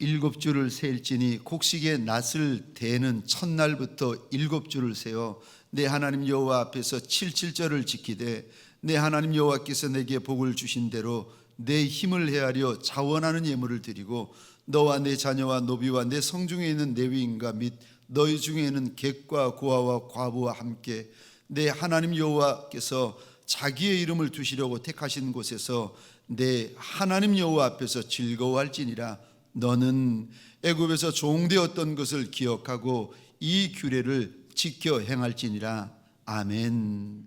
일곱 주를 셀지니 곡식의 낫을 대는 첫날부터 일곱 주를 세어 내 하나님 여호와 앞에서 칠칠절을 지키되 내 하나님 여호와께서 내게 복을 주신 대로 내 힘을 헤아려 자원하는 예물을 드리고 너와 내 자녀와 노비와 내 성중에 있는 레위인과 및 너희 중에는 객과 고아와 과부와 함께 내 하나님 여호와께서 자기의 이름을 두시려고 택하신 곳에서 내 하나님 여호와 앞에서 즐거워할지니라. 너는 애굽에서 종되었던 것을 기억하고 이 규례를 지켜 행할지니라. 아멘.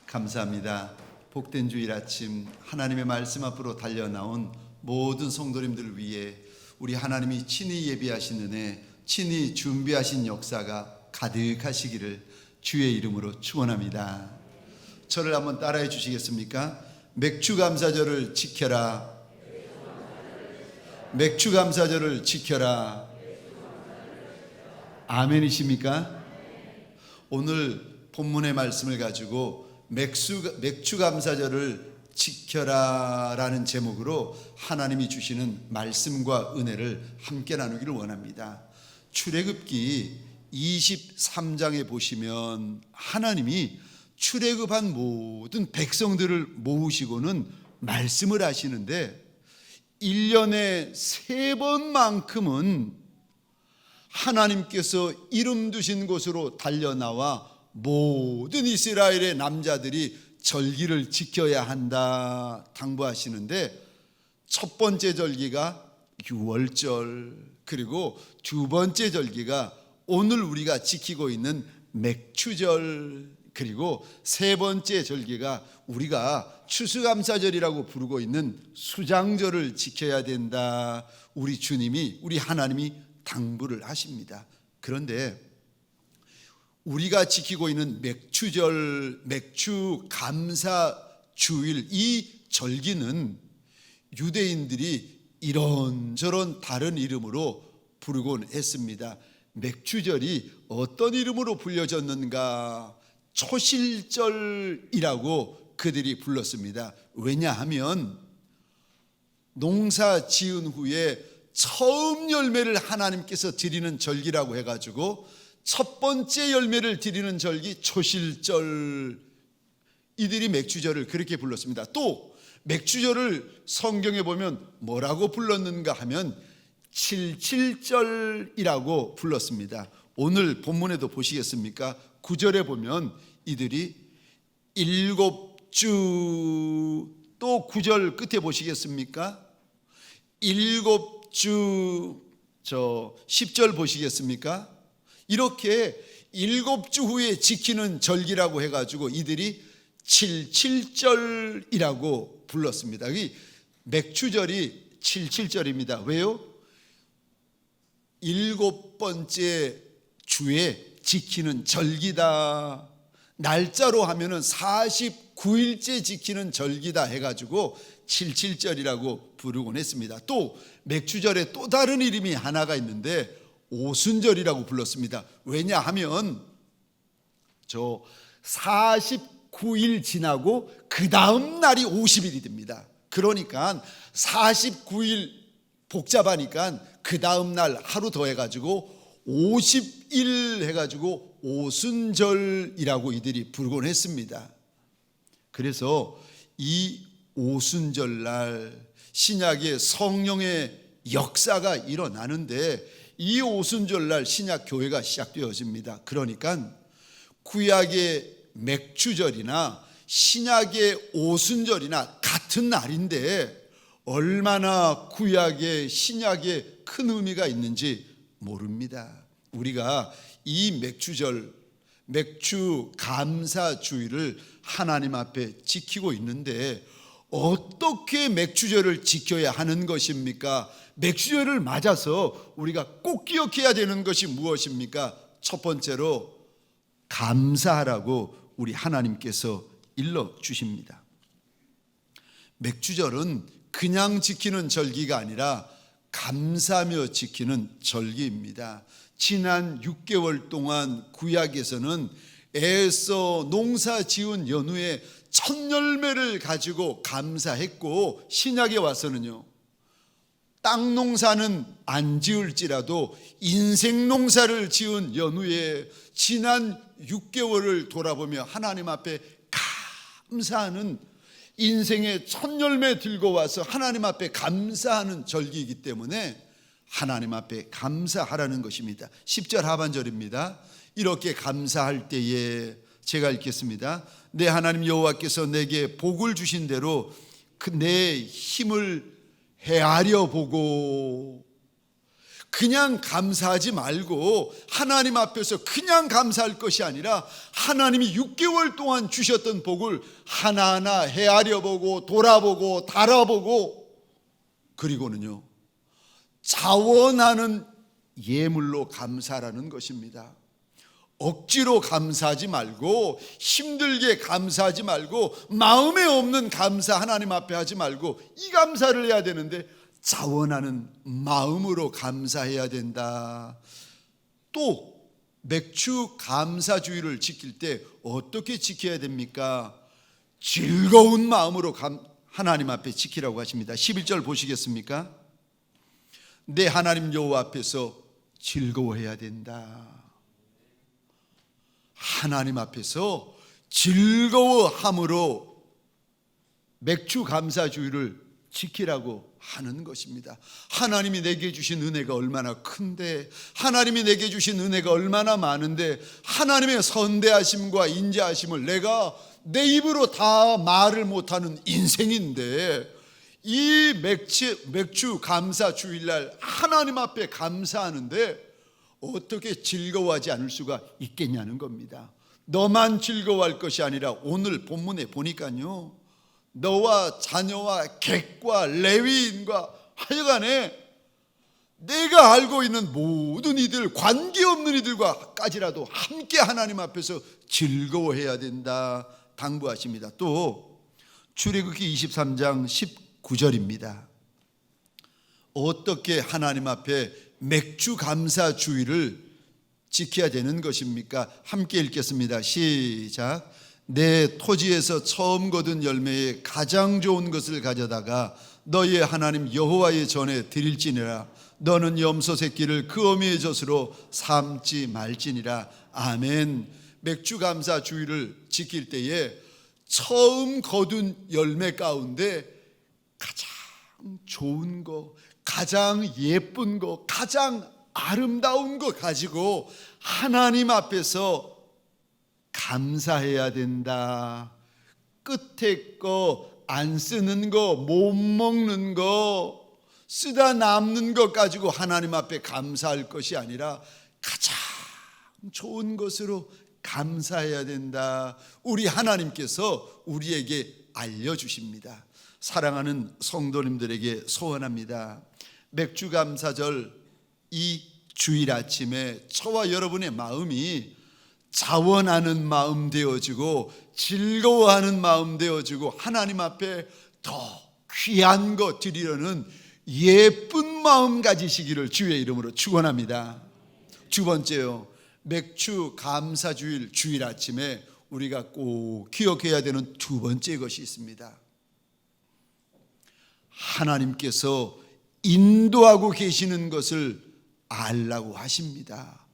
감사합니다. 복된 주일 아침 하나님의 말씀 앞으로 달려나온 모든 성도님들을 위해 우리 하나님이 친히 예비하신 은혜, 친히 준비하신 역사가 가득하시기를 주의 이름으로 축원합니다. 저를 한번 따라해 주시겠습니까? 맥주감사절을 지켜라. 맥주감사절을 지켜라. 아멘이십니까? 오늘 본문의 말씀을 가지고 맥주감사절을 지켜라 라는 제목으로 하나님이 주시는 말씀과 은혜를 함께 나누기를 원합니다. 출애굽기 23장에 보시면 하나님이 출애굽한 모든 백성들을 모으시고는 말씀을 하시는데 1년에 3번만큼은 하나님께서 이름 두신 곳으로 달려나와 모든 이스라엘의 남자들이 절기를 지켜야 한다 당부하시는데 첫 번째 절기가 유월절, 그리고 두 번째 절기가 오늘 우리가 지키고 있는 맥추절, 그리고 세 번째 절기가 우리가 추수감사절이라고 부르고 있는 수장절을 지켜야 된다. 우리 주님이, 우리 하나님이 당부를 하십니다. 그런데 우리가 지키고 있는 맥추절, 맥추감사주일, 이 절기는 유대인들이 이런저런 다른 이름으로 부르곤 했습니다. 맥추절이 어떤 이름으로 불려졌는가? 초실절이라고 그들이 불렀습니다. 왜냐하면 농사 지은 후에 처음 열매를 하나님께서 드리는 절기라고 해가지고 첫 번째 열매를 드리는 절기 초실절, 이들이 맥추절을 그렇게 불렀습니다. 또 맥추절을 성경에 보면 뭐라고 불렀는가 하면 칠칠절이라고 불렀습니다. 오늘 본문에도 보시겠습니까? 9절에 보면 이들이 7주, 또 9절 끝에 보시겠습니까? 7주, 10절 보시겠습니까? 이렇게 7주 후에 지키는 절기라고 해가지고 이들이 칠칠절이라고 불렀습니다. 이 맥추절이 칠칠절입니다. 왜요? 7번째 주에 지키는 절기다. 날짜로 하면은 49일째 지키는 절기다 해가지고 칠칠절이라고 부르곤 했습니다. 또 맥추절에 또 다른 이름이 하나가 있는데 오순절이라고 불렀습니다. 왜냐하면 49일 지나고 그 다음 날이 50일이 됩니다. 그러니까 49일 복잡하니까 그 다음 날 하루 더 해가지고 50일 해가지고 오순절이라고 이들이 부르곤 했습니다. 그래서 이 오순절날 신약의 성령의 역사가 일어나는데 이 오순절날 신약 교회가 시작되어집니다. 그러니까 구약의 맥추절이나 신약의 오순절이나 같은 날인데 얼마나 구약의 신약의 큰 의미가 있는지 모릅니다. 우리가 이 맥추절, 맥추감사주일을 하나님 앞에 지키고 있는데 어떻게 맥추절을 지켜야 하는 것입니까? 맥추절을 맞아서 우리가 꼭 기억해야 되는 것이 무엇입니까? 첫 번째로 감사하라고 우리 하나님께서 일러주십니다. 맥추절은 그냥 지키는 절기가 아니라 감사하며 지키는 절기입니다. 지난 6개월 동안 구약에서는 애써 농사 지은 연후에 첫 열매를 가지고 감사했고, 신약에 와서는요 땅 농사는 안 지을지라도 인생 농사를 지은 연후에 지난 6개월을 돌아보며 하나님 앞에 감사하는, 인생의 첫 열매 들고 와서 하나님 앞에 감사하는 절기이기 때문에 하나님 앞에 감사하라는 것입니다. 10절 하반절입니다. 이렇게 감사할 때에, 제가 읽겠습니다. 내 하나님 여호와께서 내게 복을 주신 대로 내 힘을 헤아려 보고, 그냥 감사하지 말고 하나님 앞에서 그냥 감사할 것이 아니라 하나님이 6개월 동안 주셨던 복을 하나하나 헤아려 보고 돌아보고 달아보고, 그리고는요 자원하는 예물로 감사라는 것입니다. 억지로 감사하지 말고, 힘들게 감사하지 말고, 마음에 없는 감사 하나님 앞에 하지 말고, 이 감사를 해야 되는데 자원하는 마음으로 감사해야 된다. 또 맥주 감사주의를 지킬 때 어떻게 지켜야 됩니까? 즐거운 마음으로 하나님 앞에 지키라고 하십니다. 11절 보시겠습니까? 내 하나님 여호와 앞에서 즐거워해야 된다. 하나님 앞에서 즐거워함으로 맥주 감사주의를 지키라고 하는 것입니다. 하나님이 내게 주신 은혜가 얼마나 큰데, 하나님이 내게 주신 은혜가 얼마나 많은데, 하나님의 선대하심과 인자하심을 내가 내 입으로 다 말을 못하는 인생인데, 이 맥주 감사 주일날 하나님 앞에 감사하는데 어떻게 즐거워하지 않을 수가 있겠냐는 겁니다. 너만 즐거워할 것이 아니라 오늘 본문에 보니까요, 너와 자녀와 객과 레위인과 하여간에 내가 알고 있는 모든 이들, 관계없는 이들과까지라도 함께 하나님 앞에서 즐거워해야 된다 당부하십니다. 또 출애굽기 23장 19절입니다. 어떻게 하나님 앞에 맥주 감사 주의를 지켜야 되는 것입니까? 함께 읽겠습니다. 시작. 내 토지에서 처음 거둔 열매에 가장 좋은 것을 가져다가 너희의 하나님 여호와의 전에 드릴지니라. 너는 염소 새끼를 그 어미의 젖으로 삼지 말지니라. 아멘. 맥주 감사 주의를 지킬 때에 처음 거둔 열매 가운데 가장 좋은 거, 가장 예쁜 거, 가장 아름다운 거 가지고 하나님 앞에서 감사해야 된다. 끝에 거, 안 쓰는 거, 못 먹는 거, 쓰다 남는 것 가지고 하나님 앞에 감사할 것이 아니라 가장 좋은 것으로 감사해야 된다. 우리 하나님께서 우리에게 알려주십니다. 사랑하는 성도님들에게 소원합니다. 맥주 감사절 이 주일 아침에 저와 여러분의 마음이 자원하는 마음 되어지고 즐거워하는 마음 되어지고 하나님 앞에 더 귀한 것 드리려는 예쁜 마음 가지시기를 주의 이름으로 축원합니다. 두 번째요, 맥주 감사주일 주일 아침에 우리가 꼭 기억해야 되는 두 번째 것이 있습니다. 하나님께서 인도하고 계시는 것을 알라고 하십니다.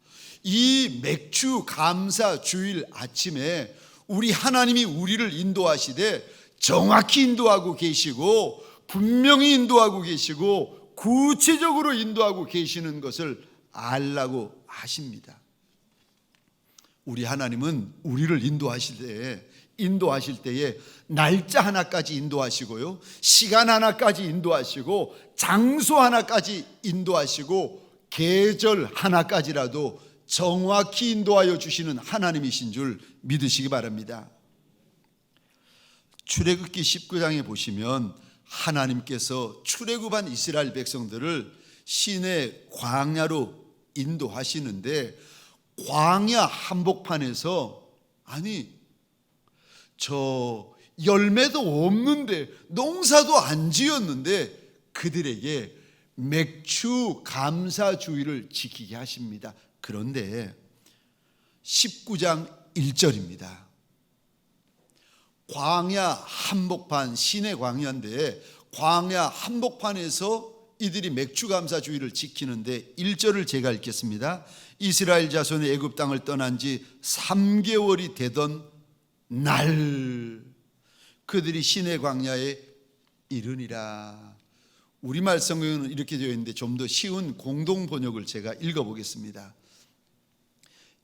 이 맥주 감사 주일 아침에 우리 하나님이 우리를 인도하시되 정확히 인도하고 계시고 분명히 인도하고 계시고 구체적으로 인도하고 계시는 것을 알라고 하십니다. 우리 하나님은 우리를 인도하실 때에 날짜 하나까지 인도하시고요, 시간 하나까지 인도하시고, 장소 하나까지 인도하시고, 계절 하나까지라도 정확히 인도하여 주시는 하나님이신 줄 믿으시기 바랍니다. 출애굽기 19장에 보시면 하나님께서 출애굽한 이스라엘 백성들을 시내 광야로 인도하시는데, 광야 한복판에서 저 열매도 없는데 농사도 안 지었는데 그들에게 맥주 감사주의를 지키게 하십니다. 그런데 19장 1절입니다. 광야 한복판, 시내 광야인데 광야 한복판에서 이들이 맥추감사주의를 지키는데 1절을 제가 읽겠습니다. 이스라엘 자손이 애굽 땅을 떠난 지 3개월이 되던 날 그들이 시내 광야에 이르니라. 우리말 성경은 이렇게 되어 있는데 좀 더 쉬운 공동 번역을 제가 읽어보겠습니다.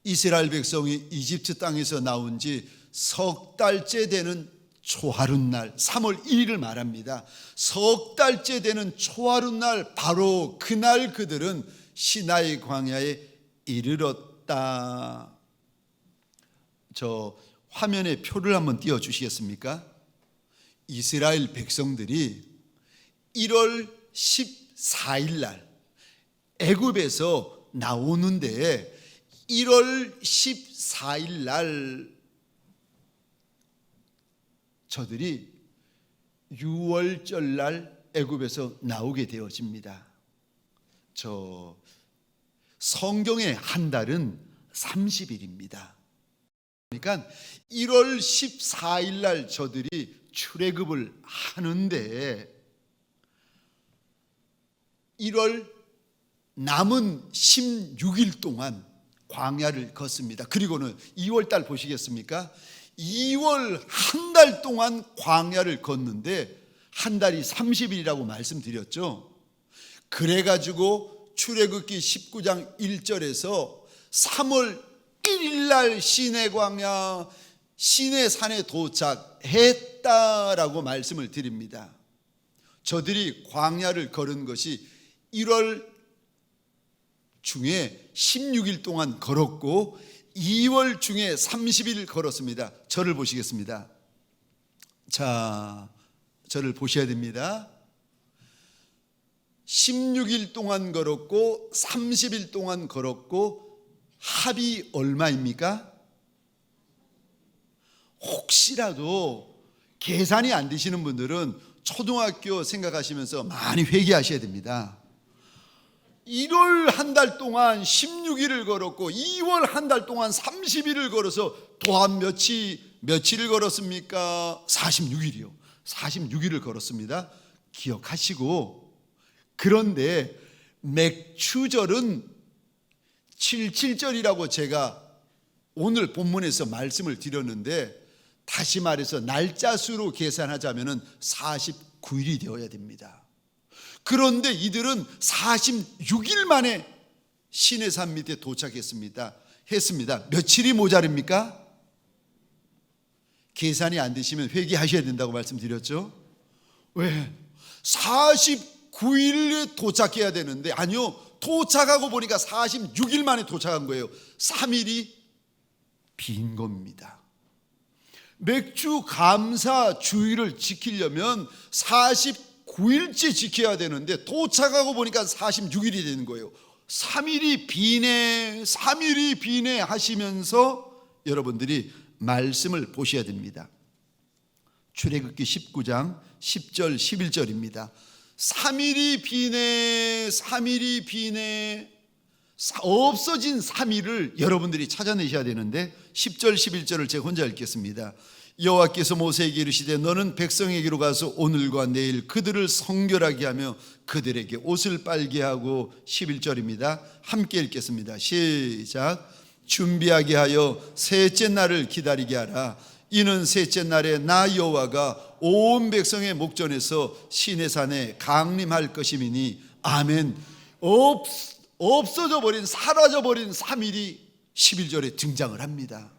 이스라엘 백성이 이집트 땅에서 나온 지 석 달째 되는 초하룻날 3월 1일을 말합니다. 석 달째 되는 초하룻날 바로 그날 그들은 시나이 광야에 이르렀다. 저 화면에 표를 한번 띄워주시겠습니까? 이스라엘 백성들이 1월 14일 날 애굽에서 나오는데 1월 14일 날 저들이 6월절 날 애굽에서 나오게 되어집니다. 저 성경의 한 달은 30일입니다. 그러니까 1월 14일 날 저들이 출애굽을 하는데 1월 남은 16일 동안 광야를 걷습니다. 그리고는 2월 달 보시겠습니까? 2월 한 달 동안 광야를 걷는데 한 달이 30일이라고 말씀드렸죠. 그래가지고 출애굽기 19장 1절에서 3월 1일 날 시내 광야 시내 산에 도착했다라고 말씀을 드립니다. 저들이 광야를 걸은 것이 1월 중에 16일 동안 걸었고 2월 중에 30일 걸었습니다. 저를 보시겠습니다. 자, 저를 보셔야 됩니다. 16일 동안 걸었고 30일 동안 걸었고 합이 얼마입니까? 혹시라도 계산이 안 되시는 분들은 초등학교 생각하시면서 많이 회개하셔야 됩니다. 1월 한 달 동안 16일을 걸었고 2월 한 달 동안 30일을 걸어서 도합 며칠을 걸었습니까? 46일이요. 46일을 걸었습니다. 기억하시고, 그런데 맥추절은 77절이라고 제가 오늘 본문에서 말씀을 드렸는데 다시 말해서 날짜 수로 계산하자면 49일이 되어야 됩니다. 그런데 이들은 46일 만에 시내산 밑에 도착했습니다. 며칠이 모자릅니까? 계산이 안 되시면 회개하셔야 된다고 말씀드렸죠. 왜? 49일에 도착해야 되는데 아니요, 도착하고 보니까 46일 만에 도착한 거예요. 3일이 빈 겁니다. 맥주 감사 주의를 지키려면 49일째 지켜야 되는데 도착하고 보니까 46일이 되는 거예요. 3일이 비네 하시면서 여러분들이 말씀을 보셔야 됩니다. 출애굽기 19장 10절 11절입니다. 3일이 비네 없어진 3일을 여러분들이 찾아내셔야 되는데 10절 11절을 제가 혼자 읽겠습니다. 여호와께서 모세에게 이르시되 너는 백성에게로 가서 오늘과 내일 그들을 성결하게 하며 그들에게 옷을 빨게 하고 11절입니다. 함께 읽겠습니다. 시작. 준비하게 하여 셋째 날을 기다리게 하라. 이는 셋째 날에 나 여호와가 온 백성의 목전에서 시내산에 강림할 것임이니 아멘. 없어져 버린 사라져 버린 3일이 11절에 등장을 합니다.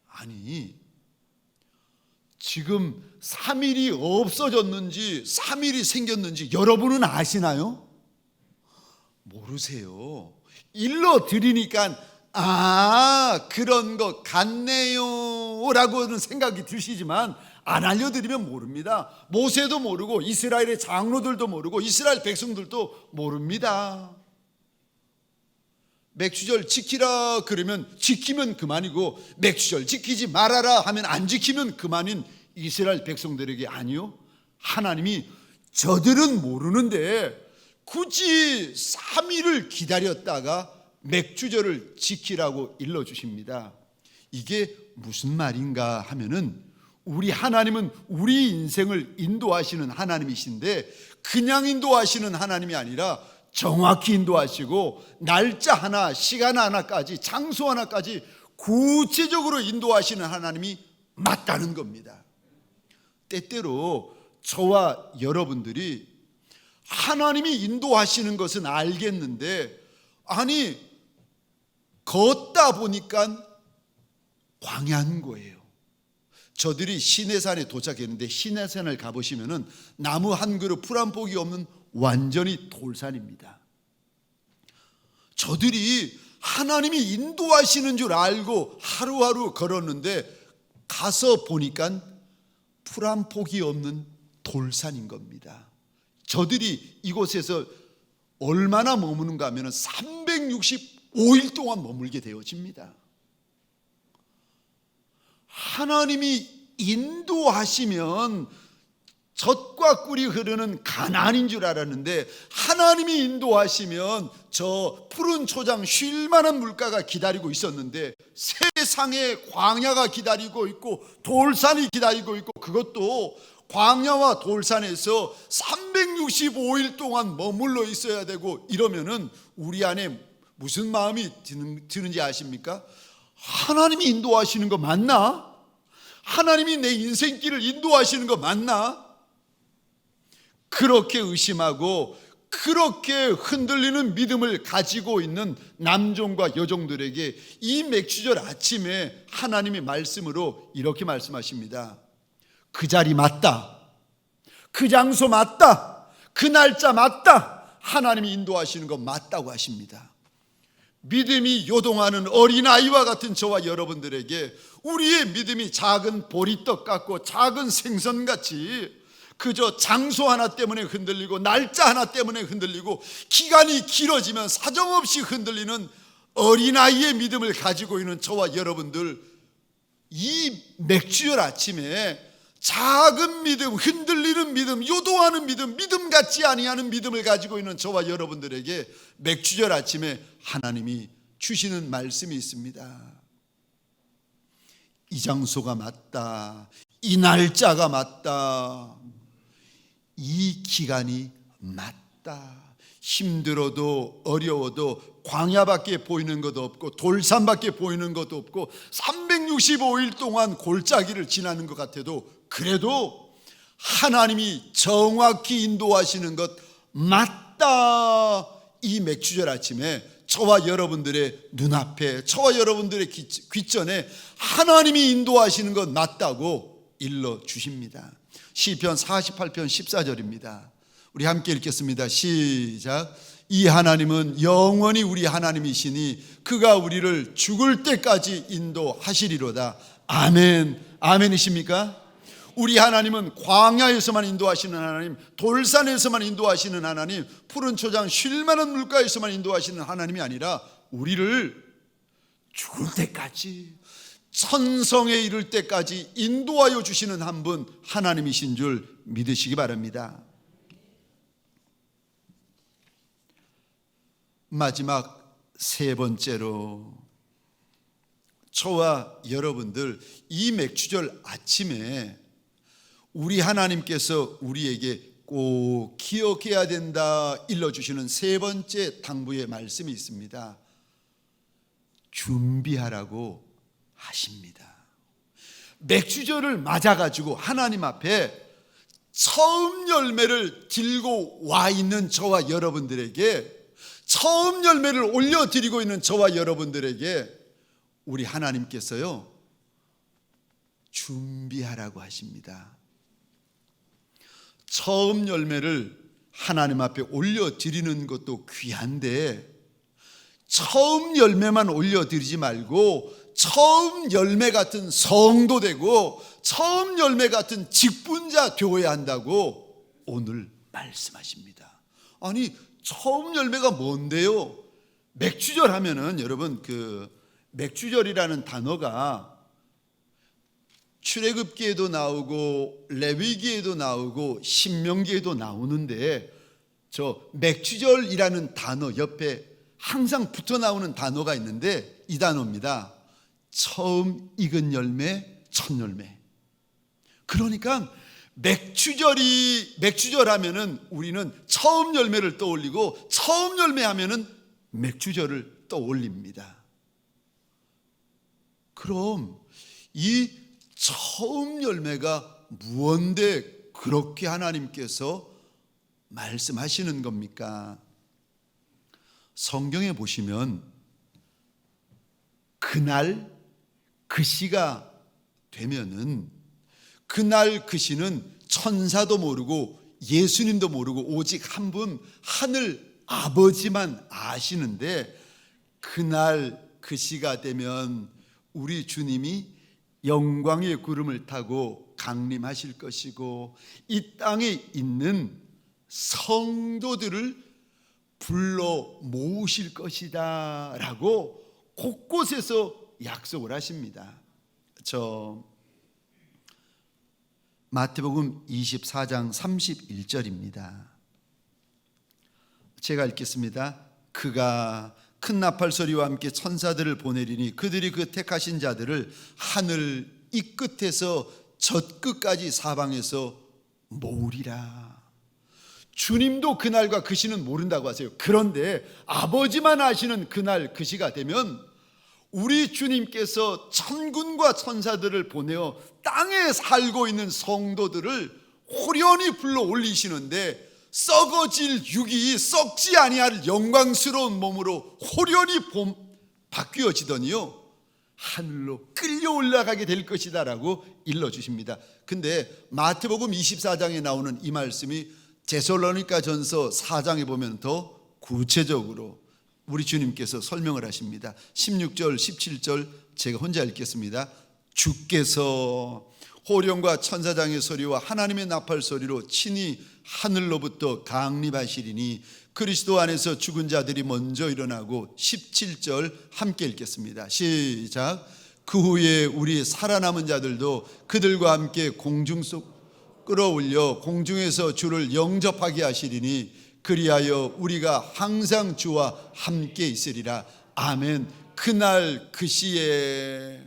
아니, 지금 3일이 없어졌는지 3일이 생겼는지 여러분은 아시나요? 모르세요. 일러드리니까 그런 것 같네요 라고는 생각이 드시지만 안 알려드리면 모릅니다. 모세도 모르고 이스라엘의 장로들도 모르고 이스라엘 백성들도 모릅니다. 맥추절 지키라 그러면 지키면 그만이고 맥추절 지키지 말아라 하면 안 지키면 그만인 이스라엘 백성들에게 아니요, 하나님이 저들은 모르는데 굳이 3일을 기다렸다가 맥추절을 지키라고 일러주십니다. 이게 무슨 말인가 하면은 우리 하나님은 우리 인생을 인도하시는 하나님이신데 그냥 인도하시는 하나님이 아니라 정확히 인도하시고 날짜 하나, 시간 하나까지, 장소 하나까지 구체적으로 인도하시는 하나님이 맞다는 겁니다. 때때로 저와 여러분들이 하나님이 인도하시는 것은 알겠는데 걷다 보니까 광야인 거예요. 저들이 시내산에 도착했는데 시내산을 가보시면은 나무 한 그루 풀 한 폭이 없는 완전히 돌산입니다. 저들이 하나님이 인도하시는 줄 알고 하루하루 걸었는데 가서 보니까 풀 한 폭이 없는 돌산인 겁니다. 저들이 이곳에서 얼마나 머무는가 하면 365일 동안 머물게 되어집니다. 하나님이 인도하시면 젖과 꿀이 흐르는 가나안인 줄 알았는데 하나님이 인도하시면 저 푸른 초장 쉴 만한 물가가 기다리고 있었는데 세상에 광야가 기다리고 있고 돌산이 기다리고 있고 그것도 광야와 돌산에서 365일 동안 머물러 있어야 되고 이러면은 우리 안에 무슨 마음이 드는지 아십니까? 하나님이 인도하시는 거 맞나? 하나님이 내 인생길을 인도하시는 거 맞나? 그렇게 의심하고 그렇게 흔들리는 믿음을 가지고 있는 남종과 여종들에게 이 맥주절 아침에 하나님이 말씀으로 이렇게 말씀하십니다. 그 자리 맞다, 그 장소 맞다, 그 날짜 맞다, 하나님이 인도하시는 거 맞다고 하십니다. 믿음이 요동하는 어린아이와 같은 저와 여러분들에게 우리의 믿음이 작은 보리떡 같고 작은 생선같이 그저 장소 하나 때문에 흔들리고 날짜 하나 때문에 흔들리고 기간이 길어지면 사정없이 흔들리는 어린아이의 믿음을 가지고 있는 저와 여러분들, 이 맥주절 아침에 작은 믿음, 흔들리는 믿음, 요동하는 믿음, 믿음 같지 아니하는 믿음을 가지고 있는 저와 여러분들에게 맥주절 아침에 하나님이 주시는 말씀이 있습니다. 이 장소가 맞다, 이 날짜가 맞다, 이 기간이 맞다. 힘들어도 어려워도 광야밖에 보이는 것도 없고 돌산밖에 보이는 것도 없고 365일 동안 골짜기를 지나는 것 같아도 그래도 하나님이 정확히 인도하시는 것 맞다. 이 맥주절 아침에 저와 여러분들의 눈앞에, 저와 여러분들의 귓전에 하나님이 인도하시는 것 맞다고 일러주십니다. 시편 48편 14절입니다. 우리 함께 읽겠습니다. 시작. 이 하나님은 영원히 우리 하나님이시니 그가 우리를 죽을 때까지 인도하시리로다. 아멘. 아멘이십니까? 우리 하나님은 광야에서만 인도하시는 하나님, 돌산에서만 인도하시는 하나님, 푸른 초장 쉴만한 물가에서만 인도하시는 하나님이 아니라 우리를 죽을 때까지, 천성에 이를 때까지 인도하여 주시는 한 분 하나님이신 줄 믿으시기 바랍니다. 마지막 세 번째로, 저와 여러분들 이 맥주절 아침에 우리 하나님께서 우리에게 꼭 기억해야 된다 일러주시는 세 번째 당부의 말씀이 있습니다. 준비하라고 하십니다. 맥주절을 맞아가지고 하나님 앞에 처음 열매를 들고 와 있는 저와 여러분들에게, 처음 열매를 올려드리고 있는 저와 여러분들에게 우리 하나님께서요 준비하라고 하십니다. 처음 열매를 하나님 앞에 올려드리는 것도 귀한데 처음 열매만 올려드리지 말고 처음 열매 같은 성도 되고 처음 열매 같은 직분자 되어야 한다고 오늘 말씀하십니다. 아니, 처음 열매가 뭔데요? 맥주절 하면은 여러분, 그 맥주절이라는 단어가 출애굽기에도 나오고 레위기에도 나오고 신명기에도 나오는데 저 맥주절이라는 단어 옆에 항상 붙어 나오는 단어가 있는데 이 단어입니다. 처음 익은 열매, 첫 열매. 그러니까 맥주절 하면은 우리는 처음 열매를 떠올리고 처음 열매 하면은 맥주절을 떠올립니다. 그럼 이 처음 열매가 무언데 그렇게 하나님께서 말씀하시는 겁니까? 성경에 보시면 그날 그 시가 되면은 그날 그 시는 천사도 모르고 예수님도 모르고 오직 한 분 하늘 아버지만 아시는데, 그날 그 시가 되면 우리 주님이 영광의 구름을 타고 강림하실 것이고 이 땅에 있는 성도들을 불러 모으실 것이다 라고 곳곳에서 약속을 하십니다. 저 마태복음 24장 31절입니다. 제가 읽겠습니다. 그가 큰 나팔 소리와 함께 천사들을 보내리니 그들이 그 택하신 자들을 하늘 이 끝에서 저 끝까지 사방에서 모으리라. 주님도 그날과 그 시는 모른다고 하세요. 그런데 아버지만 아시는 그날 그 시가 되면 우리 주님께서 천군과 천사들을 보내어 땅에 살고 있는 성도들을 호련히 불러 올리시는데, 썩어질 육이 썩지 아니할 영광스러운 몸으로 호련히 바뀌어지더니요 하늘로 끌려 올라가게 될 것이다 라고 일러주십니다. 근데 마태복음 24장에 나오는 이 말씀이 데살로니가 전서 4장에 보면 더 구체적으로 우리 주님께서 설명을 하십니다. 16절 17절 제가 혼자 읽겠습니다. 주께서 호령과 천사장의 소리와 하나님의 나팔 소리로 친히 하늘로부터 강림하시리니 그리스도 안에서 죽은 자들이 먼저 일어나고, 17절 함께 읽겠습니다. 시작. 그 후에 우리 살아남은 자들도 그들과 함께 공중 속 끌어올려 공중에서 주를 영접하게 하시리니 그리하여 우리가 항상 주와 함께 있으리라. 아멘. 그날 그 시에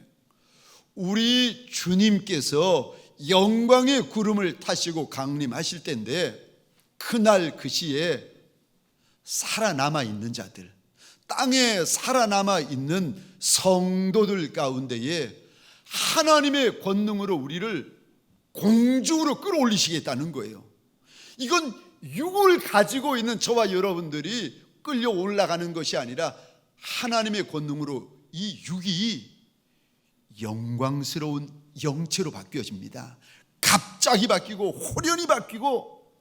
우리 주님께서 영광의 구름을 타시고 강림하실 때인데, 그날 그 시에 살아남아 있는 자들, 땅에 살아남아 있는 성도들 가운데에 하나님의 권능으로 우리를 공중으로 끌어올리시겠다는 거예요. 이건 육을 가지고 있는 저와 여러분들이 끌려 올라가는 것이 아니라 하나님의 권능으로 이 육이 영광스러운 영체로 바뀌어집니다. 갑자기 바뀌고 호련히 바뀌고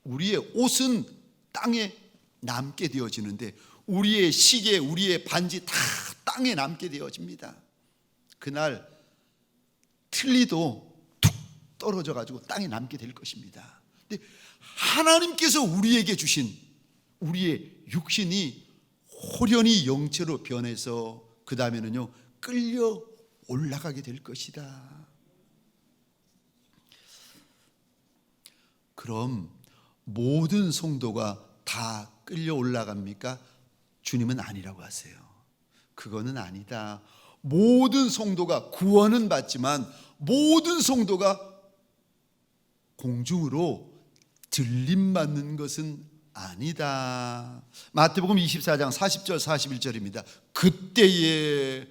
우리의 옷은 땅에 남게 되어지는데 우리의 시계, 우리의 반지 다 땅에 남게 되어집니다. 그날 틀니도 툭 떨어져 가지고 땅에 남게 될 것입니다. 근데 하나님께서 우리에게 주신 우리의 육신이 호련히 영체로 변해서 그 다음에는요 끌려 올라가게 될 것이다. 그럼 모든 성도가 다 끌려 올라갑니까? 주님은 아니라고 하세요. 그거는 아니다. 모든 성도가 구원은 받지만 모든 성도가 공중으로 들림받는 것은 아니다. 마태복음 24장 40절 41절입니다. 그때에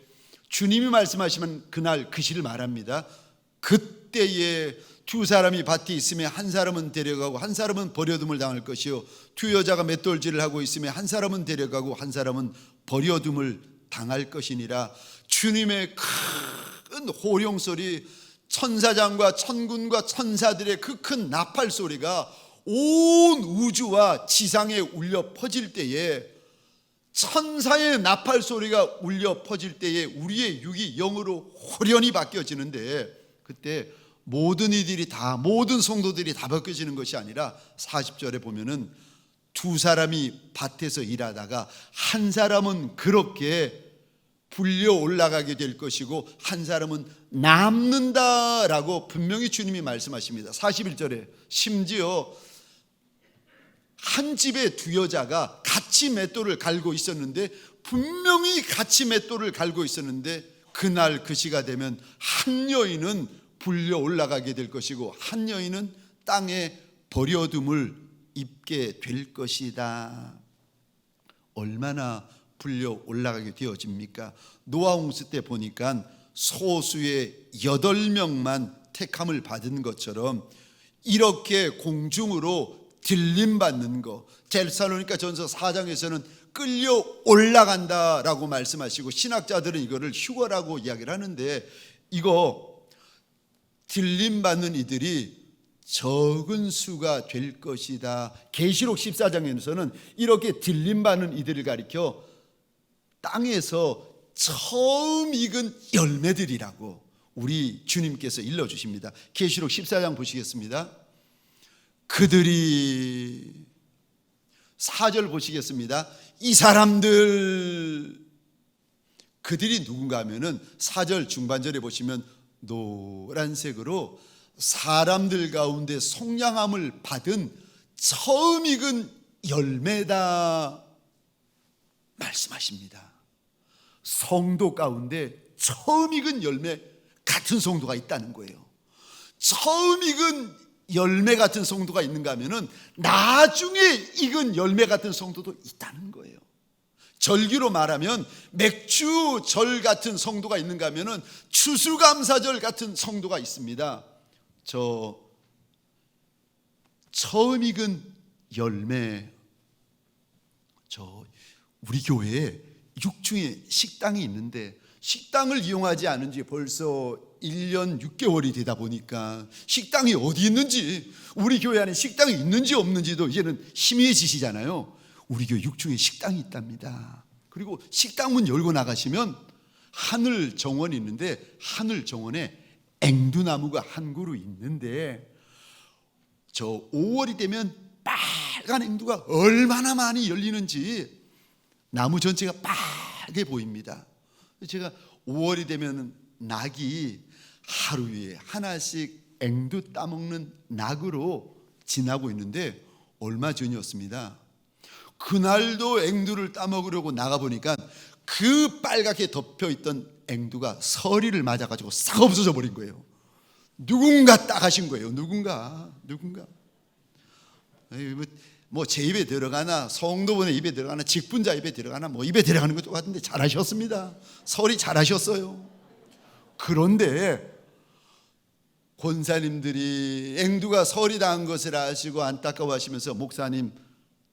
주님이 말씀하시면 그날 그 시를 말합니다. 그때에 두 사람이 밭에 있으면 한 사람은 데려가고 한 사람은 버려둠을 당할 것이요 두 여자가 맷돌질을 하고 있으면 한 사람은 데려가고 한 사람은 버려둠을 당할 것이니라. 주님의 큰 호령 소리, 천사장과 천군과 천사들의 그 큰 나팔 소리가 온 우주와 지상에 울려 퍼질 때에, 천사의 나팔 소리가 울려 퍼질 때에 우리의 육이 영으로 호련히 바뀌어지는데, 그때 모든 이들이 다, 모든 성도들이 다 바뀌어지는 것이 아니라 40절에 보면은 두 사람이 밭에서 일하다가 한 사람은 그렇게 불려 올라가게 될 것이고 한 사람은 남는다라고 분명히 주님이 말씀하십니다. 41절에 심지어 한 집에 두 여자가 같이 맷돌을 갈고 있었는데, 분명히 같이 맷돌을 갈고 있었는데 그날 그 시가 되면 한 여인은 불려 올라가게 될 것이고 한 여인은 땅에 버려둠을 입게 될 것이다. 얼마나 불려 올라가게 되어집니까? 노아 홍수 때 보니까 소수의 8명만 택함을 받은 것처럼 이렇게 공중으로 들림받는 거, 데살로니가 전서 4장에서는 끌려 올라간다라고 말씀하시고 신학자들은 이거를 휴거라고 이야기를 하는데, 이거 들림받는 이들이 적은 수가 될 것이다. 계시록 14장에서는 이렇게 들림받는 이들을 가리켜 땅에서 처음 익은 열매들이라고 우리 주님께서 일러주십니다. 계시록 14장 보시겠습니다. 그들이 4절 보시겠습니다. 이 사람들, 그들이 누군가 하면은 4절 중반절에 보시면 노란색으로 사람들 가운데 속량함을 받은 처음 익은 열매다 말씀하십니다. 성도 가운데 처음 익은 열매 같은 성도가 있다는 거예요. 처음 익은 열매 같은 성도가 있는가 하면은 나중에 익은 열매 같은 성도도 있다는 거예요. 절기로 말하면 맥주절 같은 성도가 있는가 하면은 추수감사절 같은 성도가 있습니다. 저 처음 익은 열매, 우리 교회에 육중에 식당이 있는데 식당을 이용하지 않은 지 벌써 1년 6개월이 되다 보니까 식당이 어디 있는지, 우리 교회 안에 식당이 있는지 없는지도 이제는 희미해지시잖아요. 우리 교회 육중에 식당이 있답니다. 그리고 식당 문 열고 나가시면 하늘 정원이 있는데 하늘 정원에 앵두나무가 한 그루 있는데 저 5월이 되면 빨간 앵두가 얼마나 많이 열리는지 나무 전체가 빨개 보입니다. 제가 5월이 되면 낙이 하루에 하나씩 앵두 따먹는 낙으로 지나고 있는데 얼마 전이었습니다. 그날도 앵두를 따먹으려고 나가보니까 그 빨갛게 덮여있던 앵두가 서리를 맞아가지고 싹 없어져 버린 거예요. 누군가 따가신 거예요. 누군가 뭐 제 입에 들어가나 성도분의 입에 들어가나 직분자 입에 들어가나 뭐 입에 들어가는 것도 같은데 잘하셨습니다. 서리 잘하셨어요. 그런데 권사님들이 앵두가 서리 당한 것을 아시고 안타까워하시면서 목사님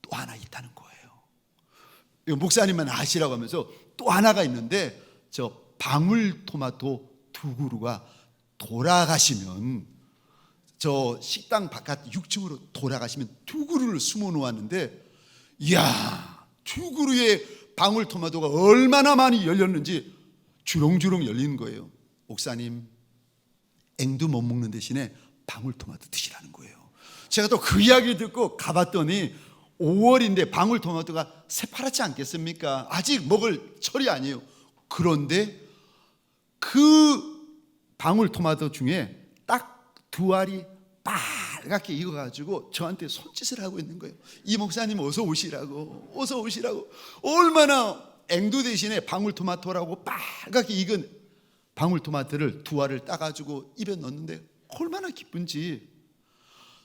또 하나 있다는 거예요. 목사님만 아시라고 하면서 또 하나가 있는데 저 방울토마토 2그루가 돌아가시면 저 식당 바깥 6층으로 돌아가시면 2그루를 숨어 놓았는데, 이야, 2그루의 방울토마토가 얼마나 많이 열렸는지 주렁주렁 열리는 거예요. 목사님, 앵두 못 먹는 대신에 방울토마토 드시라는 거예요. 제가 또 그 이야기 듣고 가봤더니 5월인데 방울토마토가 새파랗지 않겠습니까? 아직 먹을 철이 아니에요. 그런데 그 방울토마토 중에 딱 2알이 빨갛게 익어가지고 저한테 손짓을 하고 있는 거예요. 이 목사님 어서 오시라고, 어서 오시라고. 얼마나 앵두 대신에 방울토마토라고 빨갛게 익은 방울토마토를 2알을 따가지고 입에 넣었는데 얼마나 기쁜지.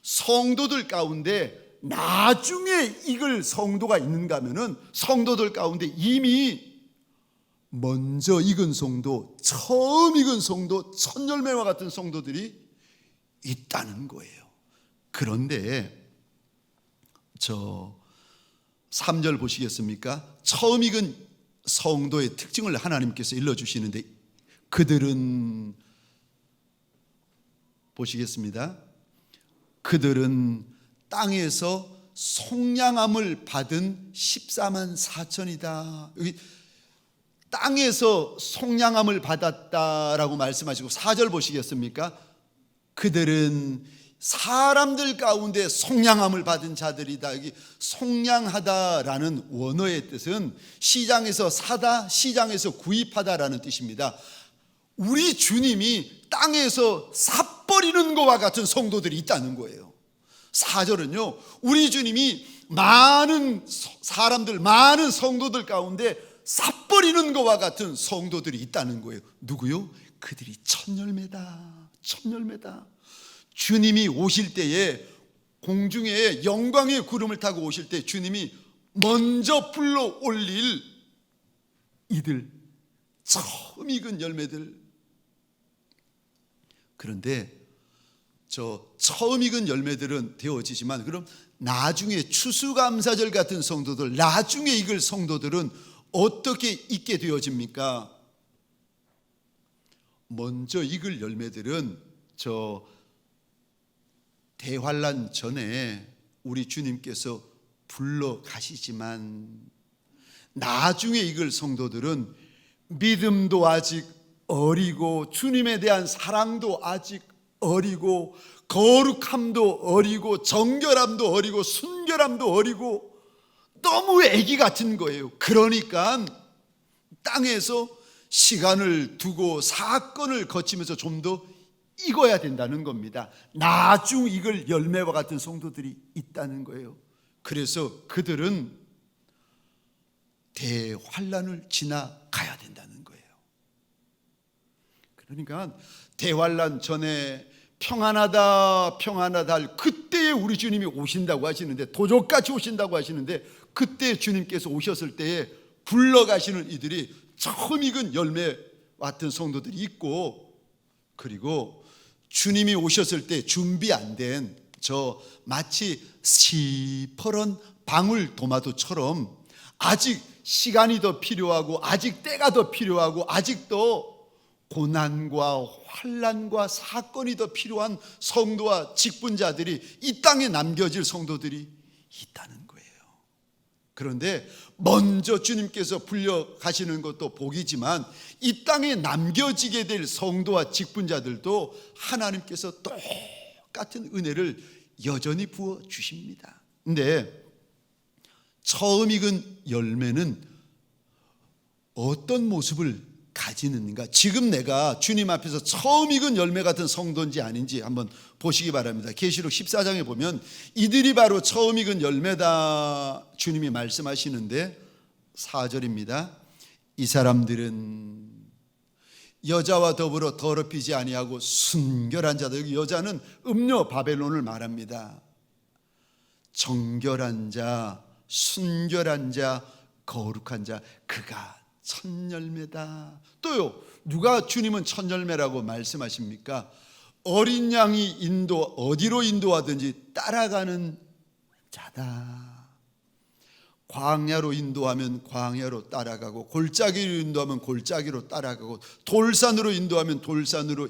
성도들 가운데 나중에 익을 성도가 있는가 하면은 성도들 가운데 이미 먼저 익은 성도, 처음 익은 성도, 첫 열매와 같은 성도들이 있다는 거예요. 그런데 저 3절 보시겠습니까? 처음 익은 성도의 특징을 하나님께서 일러주시는데 그들은 보시겠습니다. 그들은 땅에서 속량함을 받은 14만 4천이다. 여기 땅에서 속량함을 받았다라고 말씀하시고 4절 보시겠습니까? 그들은 사람들 가운데 속량함을 받은 자들이다. 여기 속량하다라는 원어의 뜻은 시장에서 사다, 시장에서 구입하다라는 뜻입니다. 우리 주님이 땅에서 삽버리는 것과 같은 성도들이 있다는 거예요. 4절은요, 우리 주님이 많은 사람들, 많은 성도들 가운데 삽버리는 것과 같은 성도들이 있다는 거예요. 누구요? 그들이 첫 열매다. 첫 열매다. 주님이 오실 때에 공중에 영광의 구름을 타고 오실 때 주님이 먼저 불러 올릴 이들, 처음 익은 열매들. 그런데 저 처음 익은 열매들은 되어지지만 그럼 나중에 추수감사절 같은 성도들, 나중에 익을 성도들은 어떻게 익게 되어집니까? 먼저 익을 열매들은 저 대환란 전에 우리 주님께서 불러 가시지만 나중에 익을 성도들은 믿음도 아직 어리고 주님에 대한 사랑도 아직 어리고 거룩함도 어리고 정결함도 어리고 순결함도 어리고 너무 애기 같은 거예요. 그러니까 땅에서 시간을 두고 사건을 거치면서 좀 더 익어야 된다는 겁니다. 나중 익을 열매와 같은 성도들이 있다는 거예요. 그래서 그들은 대환란을 지나가야 된다는 거예요. 그러니까 대환란 전에 평안하다 평안하다 할 그때에 우리 주님이 오신다고 하시는데, 도적같이 오신다고 하시는데, 그때 주님께서 오셨을 때에 불러가시는 이들이 처음 익은 열매 같은 성도들이 있고, 그리고 주님이 오셨을 때 준비 안 된 저 마치 시퍼런 방울토마토처럼 아직 시간이 더 필요하고 아직 때가 더 필요하고 아직도 고난과 환난과 사건이 더 필요한 성도와 직분자들이 이 땅에 남겨질 성도들이 있다는 거예요. 그런데 먼저 주님께서 불려가시는 것도 복이지만 이 땅에 남겨지게 될 성도와 직분자들도 하나님께서 똑같은 은혜를 여전히 부어주십니다. 근데 처음 익은 열매는 어떤 모습을 가지는가? 지금 내가 주님 앞에서 처음 익은 열매 같은 성도인지 아닌지 한번 보시기 바랍니다. 계시록 14장에 보면 이들이 바로 처음 익은 열매다 주님이 말씀하시는데 4절입니다. 이 사람들은 여자와 더불어 더럽히지 아니하고 순결한 자다. 여기 여자는 음녀 바벨론을 말합니다. 정결한 자, 순결한 자, 거룩한 자, 그가 첫 열매다. 또요, 누가 주님은 첫 열매라고 말씀하십니까? 어린 양이 어디로 인도하든지 따라가는 자다. 광야로 인도하면 광야로 따라가고, 골짜기로 인도하면 골짜기로 따라가고, 돌산으로 인도하면 돌산으로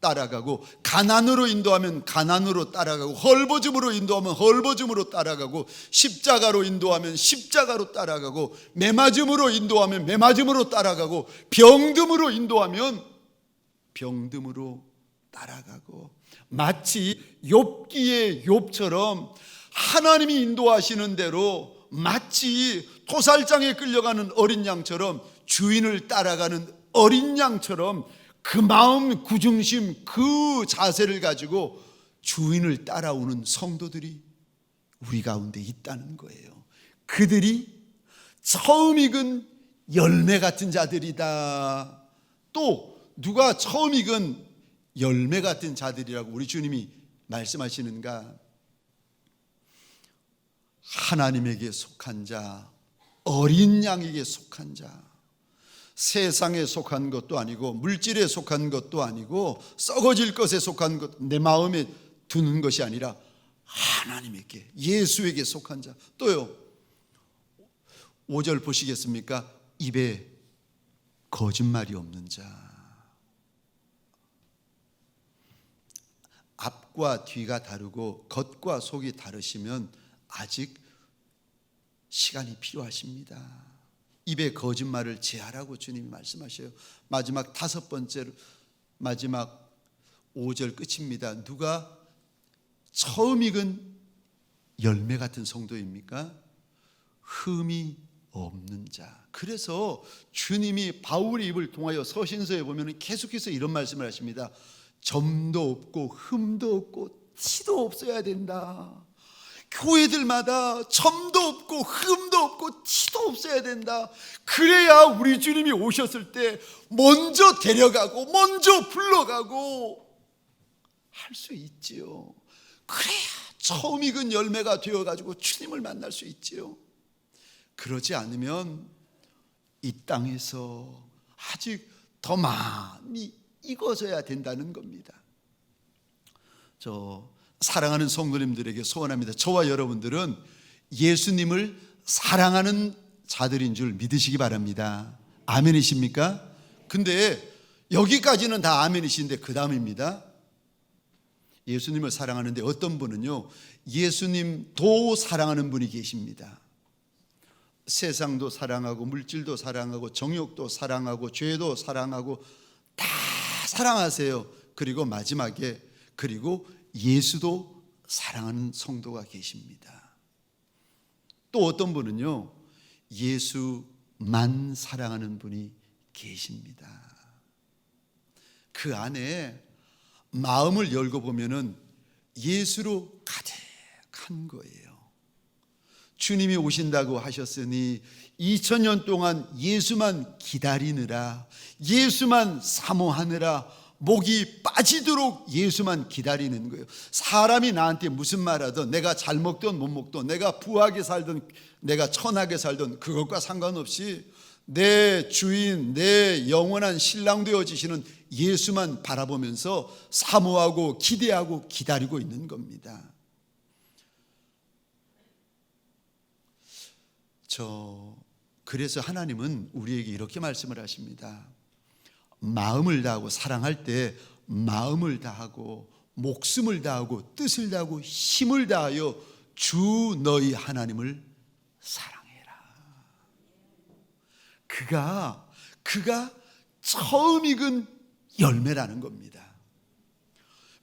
따라가고, 가난으로 인도하면 가난으로 따라가고, 헐벗음으로 인도하면 헐벗음으로 따라가고, 십자가로 인도하면 십자가로 따라가고, 매맞음으로 인도하면 매맞음으로 따라가고, 병듦으로 인도하면 병듦으로 따라가고, 마치 욥기의 욥처럼 하나님이 인도하시는 대로 마치 토살장에 끌려가는 어린 양처럼 주인을 따라가는 어린 양처럼 그 마음, 그 중심, 그 자세를 가지고 주인을 따라오는 성도들이 우리 가운데 있다는 거예요. 그들이 처음 익은 열매 같은 자들이다. 또 누가 처음 익은 열매 같은 자들이라고 우리 주님이 말씀하시는가? 하나님에게 속한 자, 어린 양에게 속한 자, 세상에 속한 것도 아니고 물질에 속한 것도 아니고 썩어질 것에 속한 것, 내 마음에 두는 것이 아니라 하나님에게, 예수에게 속한 자. 또요, 5절 보시겠습니까? 입에 거짓말이 없는 자. 앞과 뒤가 다르고 겉과 속이 다르시면 아직 시간이 필요하십니다. 입에 거짓말을 제하라고 주님이 말씀하셔요. 마지막 5번째로, 마지막 5절 끝입니다. 누가 처음 익은 열매 같은 성도입니까? 흠이 없는 자. 그래서 주님이 바울의 입을 통하여 서신서에 보면 계속해서 이런 말씀을 하십니다. 점도 없고 흠도 없고 티도 없어야 된다. 교회들마다 점도 없고 흠도 없고 티도 없어야 된다. 그래야 우리 주님이 오셨을 때 먼저 데려가고 먼저 불러가고 할 수 있지요. 그래야 처음 익은 열매가 되어가지고 주님을 만날 수 있지요. 그러지 않으면 이 땅에서 아직 더 많이 익어져야 된다는 겁니다. 저 사랑하는 성도님들에게 소원합니다. 저와 여러분들은 예수님을 사랑하는 자들인 줄 믿으시기 바랍니다. 아멘이십니까? 근데 여기까지는 다 아멘이신데 그 다음입니다. 예수님을 사랑하는데 어떤 분은요, 예수님도 사랑하는 분이 계십니다. 세상도 사랑하고 물질도 사랑하고 정욕도 사랑하고 죄도 사랑하고 다 사랑하세요. 그리고 마지막에 그리고 예수도 사랑하는 성도가 계십니다. 또 어떤 분은요, 예수만 사랑하는 분이 계십니다. 그 안에 마음을 열고 보면은 예수로 가득한 거예요. 주님이 오신다고 하셨으니 2000년 동안 예수만 기다리느라, 예수만 사모하느라 목이 빠지도록 예수만 기다리는 거예요. 사람이 나한테 무슨 말하든, 내가 잘 먹든 못 먹든, 내가 부하게 살든 내가 천하게 살든 그것과 상관없이 내 주인, 내 영원한 신랑 되어지시는 예수만 바라보면서 사모하고 기대하고 기다리고 있는 겁니다. 그래서 하나님은 우리에게 이렇게 말씀을 하십니다. 마음을 다하고 사랑할 때 마음을 다하고 목숨을 다하고 뜻을 다하고 힘을 다하여 주 너희 하나님을 사랑해라. 그가 처음 익은 열매라는 겁니다.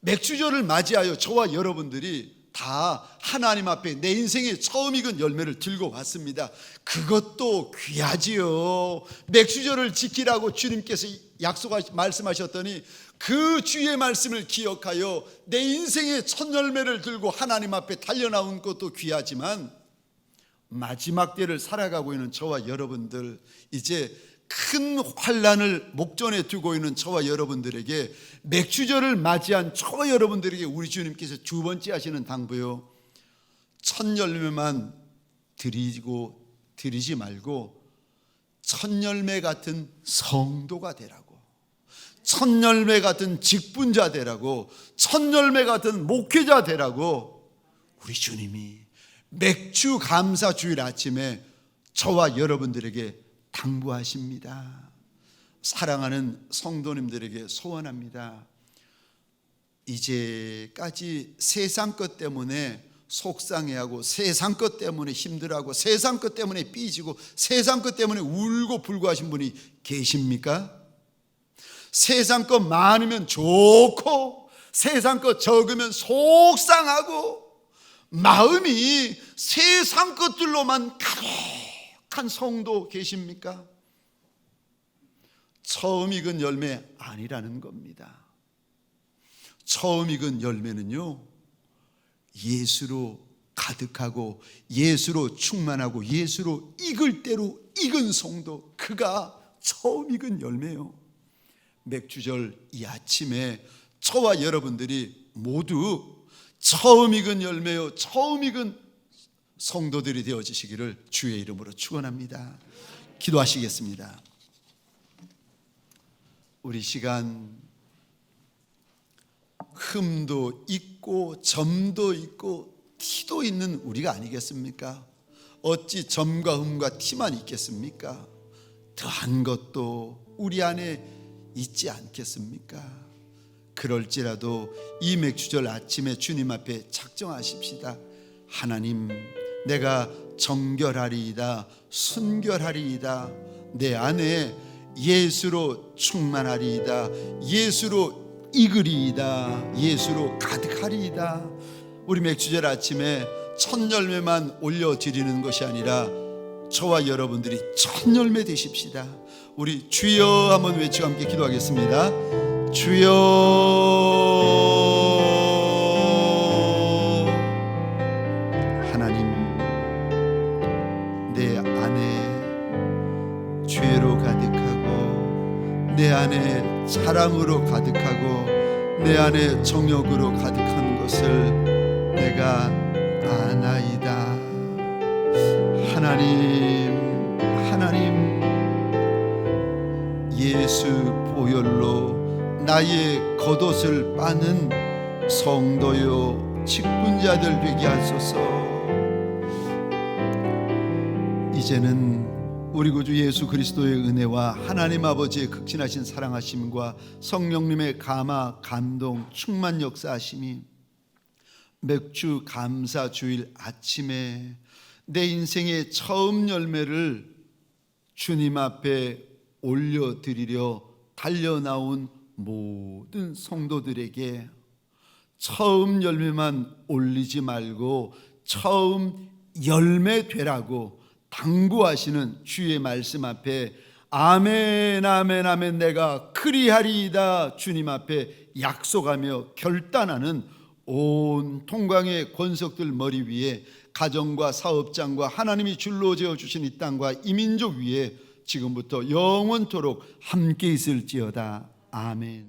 맥주절을 맞이하여 저와 여러분들이 다 하나님 앞에 내 인생의 처음 익은 열매를 들고 왔습니다. 그것도 귀하지요. 맥주절을 지키라고 주님께서 말씀하셨더니 그 주의 말씀을 기억하여 내 인생의 첫 열매를 들고 하나님 앞에 달려나온 것도 귀하지만, 마지막 때를 살아가고 있는 저와 여러분들, 이제 큰 환난을 목전에 두고 있는 저와 여러분들에게, 맥주절을 맞이한 저와 여러분들에게 우리 주님께서 두 번째 하시는 당부요, 첫 열매만 드리지 말고 첫 열매 같은 성도가 되라고, 첫 열매 같은 직분자 되라고, 첫 열매 같은 목회자 되라고 우리 주님이 맥주 감사 주일 아침에 저와 여러분들에게 당부하십니다. 사랑하는 성도님들에게 소원합니다. 이제까지 세상 것 때문에 속상해하고, 세상 것 때문에 힘들어하고, 세상 것 때문에 삐지고, 세상 것 때문에 울고 불고 하신 분이 계십니까? 세상 것 많으면 좋고 세상 것 적으면 속상하고 마음이 세상 것들로만 가득한 성도 계십니까? 처음 익은 열매 아니라는 겁니다. 처음 익은 열매는요, 예수로 가득하고 예수로 충만하고 예수로 익을 대로 익은 성도, 그가 처음 익은 열매요. 맥주절 이 아침에 저와 여러분들이 모두 처음 익은 열매요, 처음 익은 성도들이 되어지시기를 주의 이름으로 축원합니다. 기도하시겠습니다. 우리 시간 흠도 있고 점도 있고 티도 있는 우리가 아니겠습니까? 어찌 점과 흠과 티만 있겠습니까? 더한 것도 우리 안에 있지 않겠습니까? 그럴지라도 이 맥주절 아침에 주님 앞에 작정하십시다. 하나님, 내가 정결하리이다, 순결하리이다, 내 안에 예수로 충만하리이다, 예수로 익으리이다, 예수로 가득하리이다. 우리 맥주절 아침에 첫 열매만 올려드리는 것이 아니라 저와 여러분들이 첫 열매 되십시다. 우리 주여 한번 외치고 함께 기도하겠습니다. 주여, 하나님, 내 안에 죄로 가득하고 내 안에 사랑으로 가득하고 내 안에 정욕으로 가득한 것을 내가 아나이다. 하나님 예수 보혈로 나의 겉옷을 빠는 성도요 직분자들 되게 하소서. 이제는 우리 구주 예수 그리스도의 은혜와 하나님 아버지의 극진하신 사랑하심과 성령님의 감화 감동 충만 역사하심이 맥주 감사 주일 아침에 내 인생의 처음 열매를 주님 앞에 올려드리려 달려나온 모든 성도들에게 처음 열매만 올리지 말고 처음 열매 되라고 당부하시는 주의 말씀 앞에 아멘 아멘 아멘 내가 그리하리이다 주님 앞에 약속하며 결단하는 온 통광의 권석들 머리 위에 가정과 사업장과 하나님이 줄로 지어주신 이 땅과 이 민족 위에 지금부터 영원토록 함께 있을지어다. 아멘.